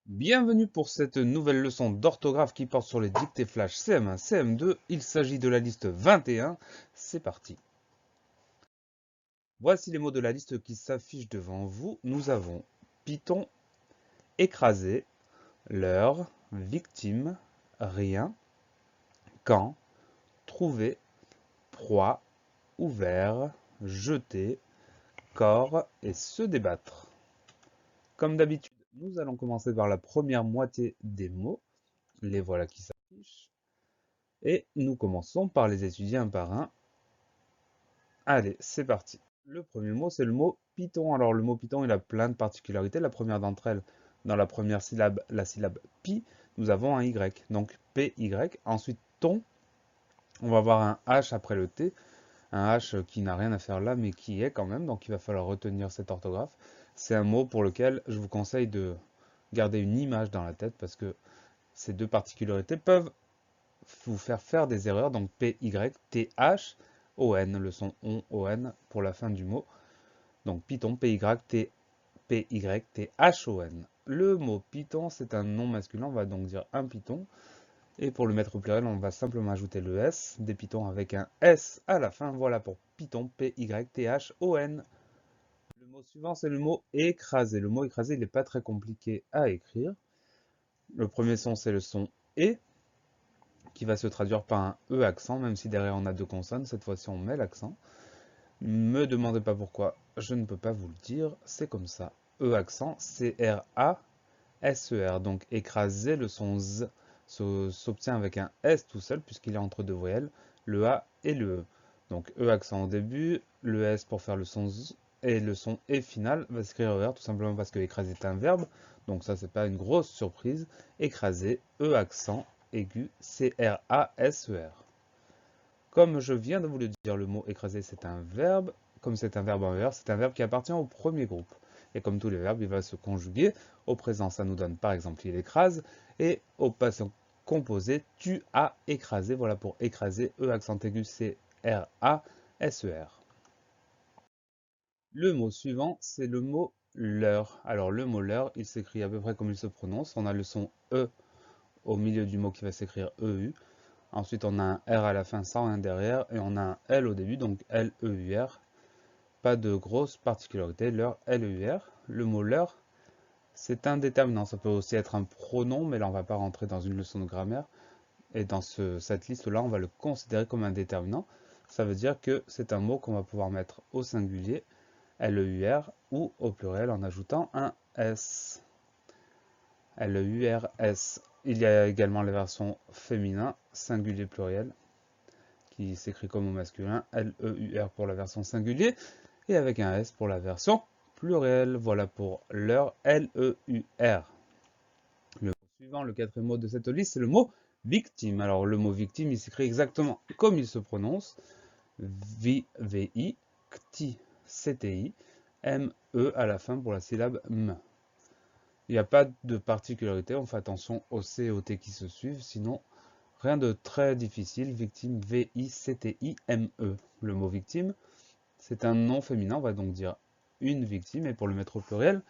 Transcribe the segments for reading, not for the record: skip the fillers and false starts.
Bienvenue pour cette nouvelle leçon d'orthographe qui porte sur les dictées flash CM1, CM2. Il s'agit de la liste 21. C'est parti. Voici les mots de la liste qui s'affichent devant vous. Nous avons python, écrasé, leurre, victime, rien, quand, trouver, proie, ouvert, jeter, corps et se débattre. Comme d'habitude, nous allons commencer par la première moitié des mots. Les voilà qui s'affichent. Et nous commençons par les étudier un par un. Allez, c'est parti. Le premier mot, c'est le mot python. Alors, le mot python, il a plein de particularités. La première d'entre elles, dans la première syllabe, la syllabe pi, nous avons un Y. Donc, PY. Ensuite, ton, on va avoir un H après le T. Un H qui n'a rien à faire là, mais qui est quand même. Donc, il va falloir retenir cette orthographe. C'est un mot pour lequel je vous conseille de garder une image dans la tête parce que ces deux particularités peuvent vous faire des erreurs. Donc P-Y-T-H-O-N, le son on, pour la fin du mot. Donc Python, P-Y-T-H-O-N. Le mot Python, c'est un nom masculin, on va donc dire un python. Et pour le mettre au pluriel, on va simplement ajouter le S, des pythons avec un S à la fin. Voilà pour Python, P-Y-T-H-O-N. Le mot suivant, c'est le mot écrasé. Le mot écrasé, il n'est pas très compliqué à écrire. Le premier son, c'est le son E, qui va se traduire par un E accent, même si derrière on a deux consonnes, cette fois-ci on met l'accent. Me demandez pas pourquoi, je ne peux pas vous le dire, c'est comme ça. E accent, C-R-A-S-E-R, donc écraser, le son Z s'obtient avec un S tout seul, puisqu'il est entre deux voyelles, le A et le E. Donc E accent au début, le S pour faire le son Z, et le son E final va s'écrire ER, tout simplement parce que écraser est un verbe, donc ça c'est pas une grosse surprise. Écraser, E accent, aigu, C-R-A-S-E-R. Comme je viens de vous le dire, le mot écraser, c'est un verbe. Comme c'est un verbe en verbe, c'est un verbe qui appartient au premier groupe. Et comme tous les verbes, il va se conjuguer. Au présent, ça nous donne par exemple il écrase. Et au passé composé, tu as écrasé. Voilà pour écraser, E accent aigu, C-R-A-S-E-R. Le mot suivant, c'est le mot leur. Alors le mot leur, il s'écrit à peu près comme il se prononce. On a le son E au milieu du mot qui va s'écrire EU. Ensuite, on a un R à la fin sans rien derrière et on a un L au début, donc L-E-U-R. Pas de grosse particularité, leur L-E-U-R. Le mot leur, c'est un déterminant. Ça peut aussi être un pronom, mais là, on ne va pas rentrer dans une leçon de grammaire. Et dans cette liste-là, on va le considérer comme un déterminant. Ça veut dire que c'est un mot qu'on va pouvoir mettre au singulier, L-E-U-R, ou au pluriel en ajoutant un S. L-E-U-R-S. Il y a également les versions féminin, singulier pluriel, qui s'écrit comme au masculin, L-E-U-R pour la version singulier, et avec un S pour la version plurielle. Voilà pour leur L-E-U-R. Le mot suivant, le quatrième mot de cette liste, c'est le mot victime. Alors le mot victime, il s'écrit exactement comme il se prononce, V-I, C-T-I, C-T-I, M-E à la fin pour la syllabe M. Il n'y a pas de particularité, on fait attention au C et au T qui se suivent, sinon rien de très difficile. Victime, V-I-C-T-I-M-E. Le mot victime, c'est un nom féminin, on va donc dire une victime, et pour le mettre au pluriel,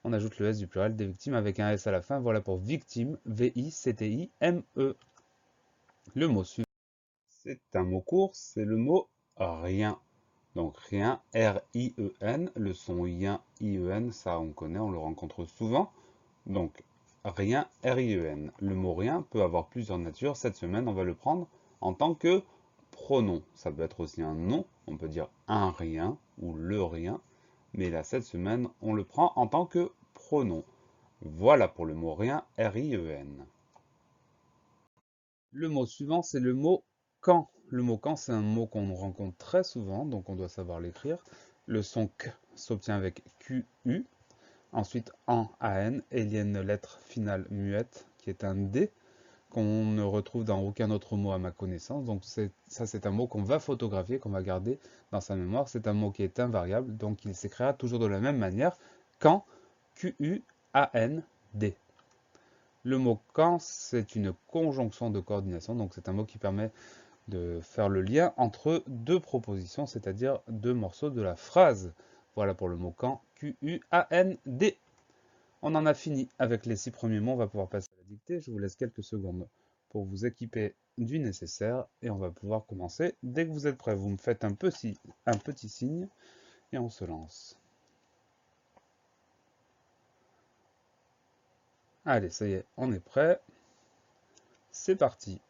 on ajoute le S du pluriel des victimes avec un S à la fin. Voilà pour victime, V-I-C-T-I-M-E. Le mot suivant, c'est un mot court, c'est le mot rien. Donc rien, R-I-E-N, le son ien, I-E-N, ça on connaît, on le rencontre souvent. Donc rien, R-I-E-N. Le mot rien peut avoir plusieurs natures. Cette semaine, on va le prendre en tant que pronom. Ça peut être aussi un nom, on peut dire un rien ou le rien. Mais là, cette semaine, on le prend en tant que pronom. Voilà pour le mot rien, R-I-E-N. Le mot suivant, c'est le mot quand. Le mot quand, c'est un mot qu'on rencontre très souvent, donc on doit savoir l'écrire. Le son K s'obtient avec Q-U. Ensuite, en AN, et il y a une lettre finale muette qui est un D qu'on ne retrouve dans aucun autre mot à ma connaissance. Donc ça, c'est un mot qu'on va photographier, qu'on va garder dans sa mémoire. C'est un mot qui est invariable, donc il s'écrira toujours de la même manière quand, Q-U-A-N-D. Le mot quand, c'est une conjonction de coordination, donc c'est un mot qui permet de faire le lien entre deux propositions, c'est-à-dire deux morceaux de la phrase. Voilà pour le mot quand, Q-U-A-N-D. On en a fini avec les 6 premiers mots, on va pouvoir passer à la dictée. Je vous laisse quelques secondes pour vous équiper du nécessaire et on va pouvoir commencer dès que vous êtes prêts. Vous me faites un petit signe et on se lance. Allez, ça y est, on est prêt. C'est parti.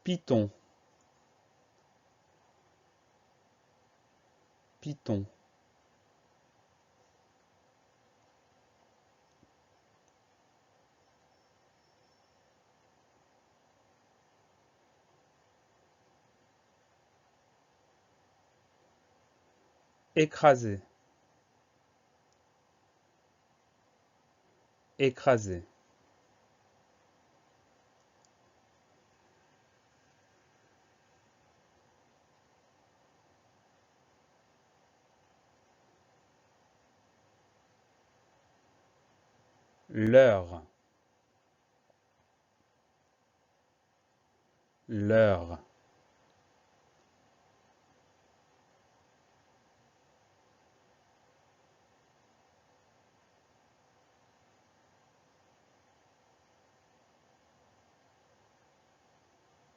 Python. Python. Écraser. Écraser. L'heure. L'heure.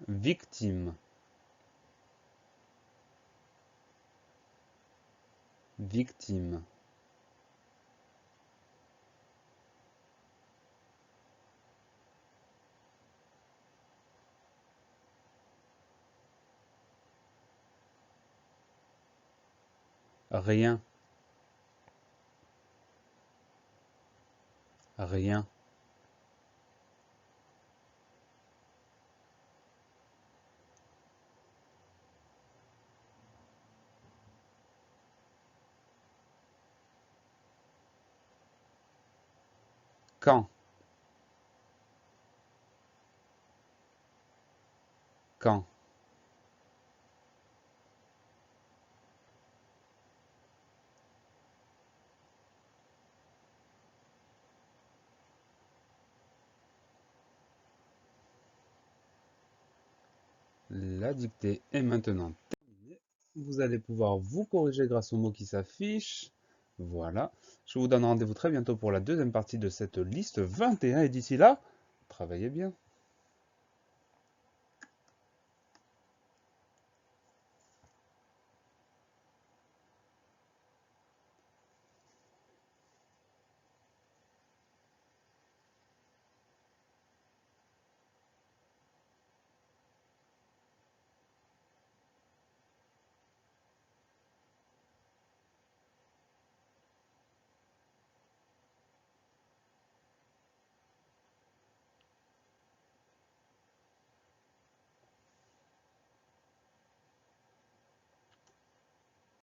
Victime. Victime. Rien. Rien. Quand. Quand. La dictée est maintenant terminée. Vous allez pouvoir vous corriger grâce aux mots qui s'affichent. Voilà. Je vous donne rendez-vous très bientôt pour la deuxième partie de cette liste 21 et d'ici là, travaillez bien.